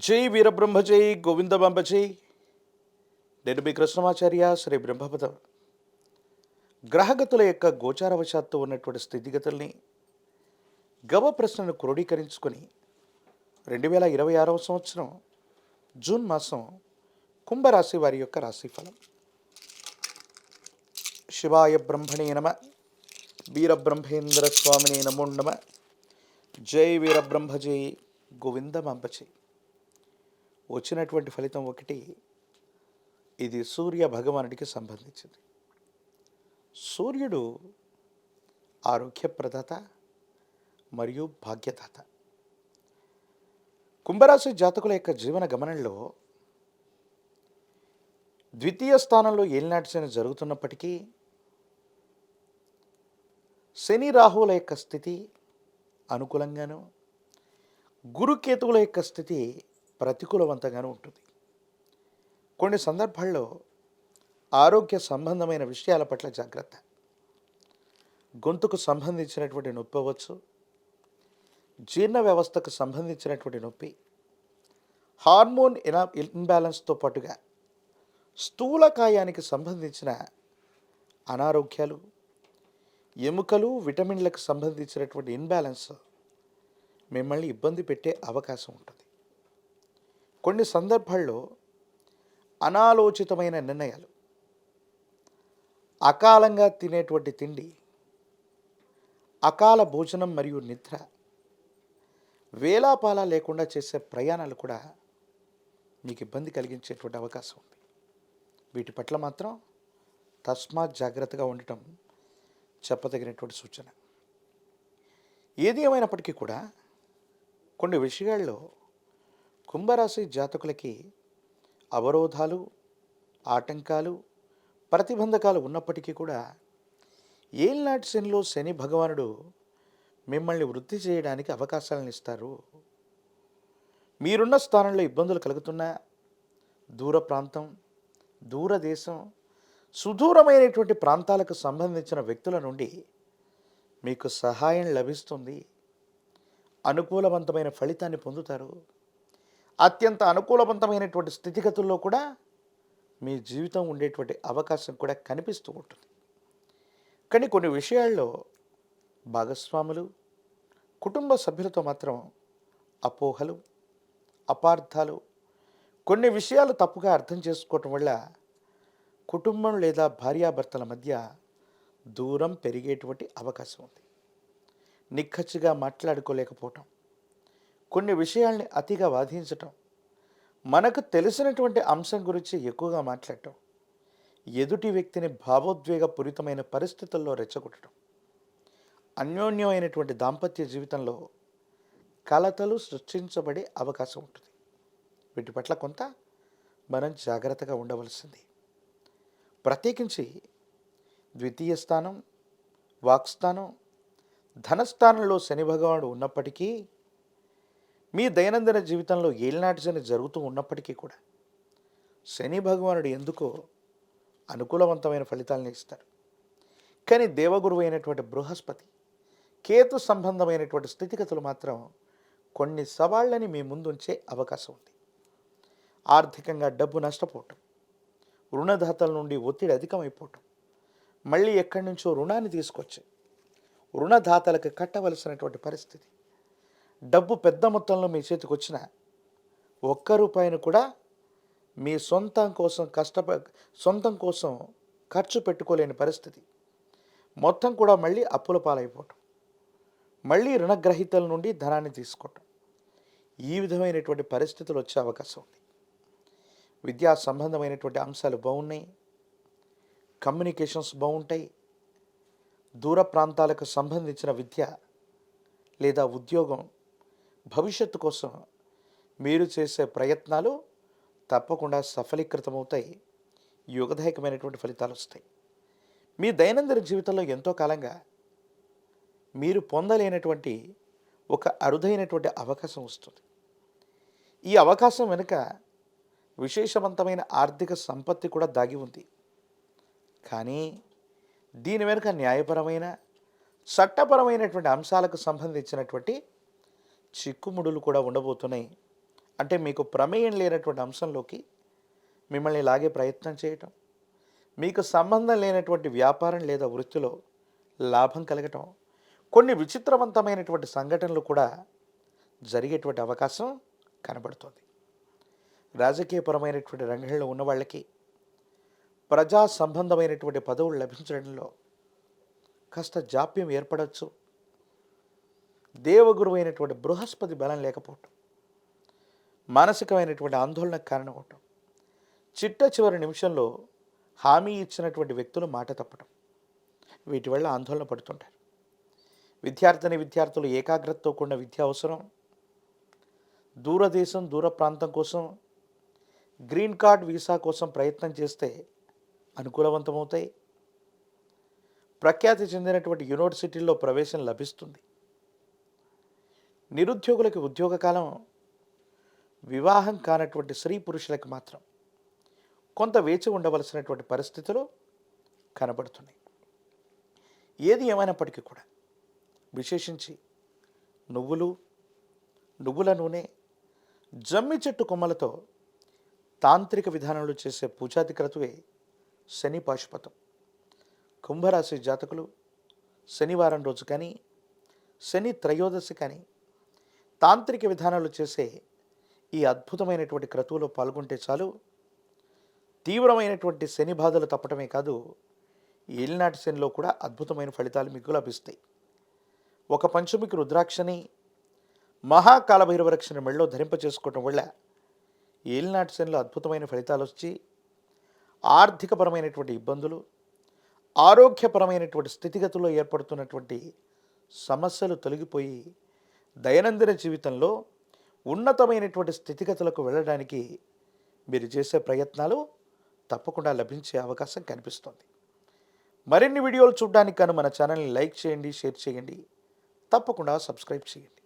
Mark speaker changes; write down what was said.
Speaker 1: జై వీరబ్రహ్మ జై గోవిందమాంబ జై. నేను మీ కృష్ణమాచార్య శ్రీ బ్రహ్మపదం. గ్రహగతుల యొక్క గోచారవశాత్తు ఉన్నటువంటి స్థితిగతుల్ని గవ ప్రశ్నను క్రోడీకరించుకొని 2026 సంవత్సరం జూన్ మాసం కుంభరాశి వారి యొక్క రాశిఫలం. శివాయ బ్రహ్మణే నమ. వీరబ్రహ్మేంద్ర స్వామినే నమో నమ. జై వీరబ్రహ్మ జై గోవిందమాంబ జై. వచ్చినటువంటి ఫలితం ఒకటి. ఇది సూర్య భగవానుడికి సంబంధించింది. సూర్యుడు ఆరోగ్యప్రదాత మరియు భాగ్యదాత. కుంభరాశి జాతకుల యొక్క జీవన గమనంలో ద్వితీయ స్థానంలో ఏలినాటి శని జరుగుతున్నప్పటికీ శని రాహువుల యొక్క స్థితి అనుకూలంగాను, గురుకేతువుల యొక్క స్థితి ప్రతికూలవంతంగానూ ఉంటుంది. కొన్ని సందర్భాల్లో ఆరోగ్య సంబంధమైన విషయాల పట్ల జాగ్రత్త. గొంతుకు సంబంధించినటువంటి నొప్పి అవ్వచ్చు, జీర్ణ వ్యవస్థకు సంబంధించినటువంటి నొప్పి, హార్మోన్ ఇన్బ్యాలెన్స్తో పాటుగా స్థూలకాయానికి సంబంధించిన అనారోగ్యాలు, ఎముకలు విటమిన్లకు సంబంధించినటువంటి ఇన్బ్యాలెన్స్ మిమ్మల్ని ఇబ్బంది పెట్టే అవకాశం ఉంటుంది. కొన్ని సందర్భాల్లో అనాలోచితమైన నిర్ణయాలు, అకాలంగా తినేటువంటి తిండి, అకాల భోజనం మరియు నిద్ర, వేలాపాలా లేకుండా చేసే ప్రయాణాలు కూడా మీకు ఇబ్బంది కలిగించేటువంటి అవకాశం ఉంది. వీటి పట్ల మాత్రం తస్మాత్ జాగ్రత్తగా ఉండటం చెప్పదగినటువంటి సూచన. ఏది ఏమైనప్పటికీ కూడా కొన్ని విషయాల్లో కుంభరాశి జాతకులకి అవరోధాలు, ఆటంకాలు, ప్రతిబంధకాలు ఉన్నప్పటికీ కూడా ఏలినాటి శనిలో శని భగవానుడు మిమ్మల్ని వృద్ధి చేయడానికి అవకాశాలను ఇస్తారు. మీరున్న స్థానంలో ఇబ్బందులు కలుగుతున్నా దూర ప్రాంతం, దూరదేశం, సుదూరమైనటువంటి ప్రాంతాలకు సంబంధించిన వ్యక్తుల నుండి మీకు సహాయం లభిస్తుంది. అనుకూలవంతమైన ఫలితాన్ని పొందుతారు. అత్యంత అనుకూలవంతమైనటువంటి స్థితిగతుల్లో కూడా మీ జీవితం ఉండేటువంటి అవకాశం కూడా కనిపిస్తూ ఉంటుంది. కానీ కొన్ని విషయాల్లో భాగస్వాములు, కుటుంబ సభ్యులతో మాత్రం అపోహలు, అపార్థాలు, కొన్ని విషయాలు తప్పుగా అర్థం చేసుకోవటం వల్ల కుటుంబం లేదా భార్యాభర్తల మధ్య దూరం పెరిగేటువంటి అవకాశం ఉంది. నిక్కచ్చిగా మాట్లాడుకోలేకపోవటం, కొన్ని విషయాల్ని అతిగా వాదించటం, మనకు తెలిసినటువంటి అంశం గురించి ఎక్కువగా మాట్లాడటం, ఎదుటి వ్యక్తిని భావోద్వేగపూరితమైన పరిస్థితుల్లో రెచ్చగొట్టడం, అన్యోన్యమైనటువంటి దాంపత్య జీవితంలో కలతలు సృష్టించబడే అవకాశం ఉంటుంది. వీటి పట్ల కొంత మనం జాగ్రత్తగా ఉండవలసింది. ప్రత్యేకించి ద్వితీయ స్థానం, వాక్స్థానం, ధనస్థానంలో శని భగవానుడు ఉన్నప్పటికీ, మీ దైనందిన జీవితంలో ఏలినాటి శని జరుగుతూ ఉన్నప్పటికీ కూడా శని భగవానుడు ఎందుకో అనుకూలవంతమైన ఫలితాలను ఇస్తారు. కానీ దేవగురువు అయినటువంటి బృహస్పతి, కేతు సంబంధమైనటువంటి స్థితిగతులు మాత్రం కొన్ని సవాళ్ళని మీ ముందుంచే అవకాశం ఉంది. ఆర్థికంగా డబ్బు నష్టపోవటం, రుణదాతల నుండి ఒత్తిడి అధికమైపోవటం, మళ్ళీ ఎక్కడి నుంచో రుణాన్ని తీసుకొచ్చి రుణదాతలకు కట్టవలసినటువంటి పరిస్థితి, డబ్బు పెద్ద మొత్తంలో మీ చేతికి వచ్చిన ఒక్క రూపాయిని కూడా మీ సొంతం కోసం ఖర్చు పెట్టుకోలేని పరిస్థితి, మొత్తం కూడా మళ్ళీ అప్పుల పాలైపోవటం, మళ్ళీ రుణగ్రహీతల నుండి ధనాన్ని తీసుకోవటం, ఈ విధమైనటువంటి పరిస్థితులు వచ్చే అవకాశం ఉంది. విద్యా సంబంధమైనటువంటి అంశాలు బాగున్నాయి, కమ్యూనికేషన్స్ బాగుంటాయి, దూర ప్రాంతాలకు సంబంధించిన విద్య లేదా ఉద్యోగం, భవిష్యత్తు కోసం మీరు చేసే ప్రయత్నాలు తప్పకుండా సఫలీకృతమవుతాయి. యోగదాయకమైనటువంటి ఫలితాలు వస్తాయి. మీ దైనందిన జీవితంలో ఎంతో కాలంగా మీరు పొందలేనటువంటి ఒక అరుదైనటువంటి అవకాశం వస్తుంది. ఈ అవకాశం వెనుక విశేషవంతమైన ఆర్థిక సంపత్తి కూడా దాగి ఉంది. కానీ దీని వెనుక న్యాయపరమైన, చట్టపరమైనటువంటి అంశాలకు సంబంధించినటువంటి చిక్కుముడులు కూడా ఉండబోతున్నాయి. అంటే మీకు ప్రమేయం లేనటువంటి అంశంలోకి మిమ్మల్ని లాగే ప్రయత్నం చేయటం, మీకు సంబంధం లేనటువంటి వ్యాపారం లేదా వృత్తిలో లాభం కలగటం, కొన్ని విచిత్రవంతమైనటువంటి సంఘటనలు కూడా జరిగేటువంటి అవకాశం కనబడుతుంది. రాజకీయపరమైనటువంటి రంగంలో ఉన్న వాళ్ళకి ప్రజా సంబంధమైనటువంటి పదవులు లభించడంలో కాస్త జాప్యం ఏర్పడవచ్చు. దేవగురువైనటువంటి బృహస్పతి బలం లేకపోవటం, మానసికమైనటువంటి ఆందోళనకు కారణమవటం, చిట్ట చివరి నిమిషంలో హామీ ఇచ్చినటువంటి వ్యక్తులు మాట తప్పటం, వీటి వల్ల ఆందోళన పడుతుంటారు. విద్యార్థులు ఏకాగ్రతతో కూడిన విద్య అవసరం. దూరదేశం దూర ప్రాంతం కోసం గ్రీన్ కార్డ్ వీసా కోసం ప్రయత్నం చేస్తే అనుకూలవంతమవుతాయి. ప్రఖ్యాతి చెందినటువంటి యూనివర్సిటీల్లో ప్రవేశం లభిస్తుంది. నిరుద్యోగులకి ఉద్యోగ కాలం, వివాహం కానటువంటి స్త్రీ పురుషులకు మాత్రం కొంత వేచి ఉండవలసినటువంటి పరిస్థితులు కనబడుతున్నాయి. ఏది ఏమైనప్పటికీ కూడా విశేషించి నువ్వుల నూనె, జమ్మి చెట్టు కొమ్మలతో తాంత్రిక విధానంలో చేసే పూజాది క్రతువే శని పాశుపతం. కుంభరాశి జాతకులు శనివారం రోజు కానీ, శని త్రయోదశి కానీ తాంత్రిక విధానాలు చేసే ఈ అద్భుతమైనటువంటి క్రతువులో పాల్గొంటే చాలు, తీవ్రమైనటువంటి శని బాధలు తప్పటమే కాదు, ఏలినాటి శనిలో కూడా అద్భుతమైన ఫలితాలు మీకు లభిస్తాయి. ఒక పంచమికి రుద్రాక్షని, మహాకాలభైరవరక్షని మెళ్ళలో ధరింపచేసుకోవటం వల్ల ఏలినాటి శనిలో అద్భుతమైన ఫలితాలు వచ్చి ఆర్థికపరమైనటువంటి ఇబ్బందులు, ఆరోగ్యపరమైనటువంటి స్థితిగతుల్లో ఏర్పడుతున్నటువంటి సమస్యలు తొలగిపోయి దైనందిన జీవితంలో ఉన్నతమైనటువంటి స్థితిగతులకు వెళ్ళడానికి మీరు చేసే ప్రయత్నాలు తప్పకుండా లభించే అవకాశం కనిపిస్తుంది. మరిన్ని వీడియోలు చూడడానికి గాను మన ఛానల్ని లైక్ చేయండి, షేర్ చేయండి, తప్పకుండా సబ్స్క్రైబ్ చేయండి.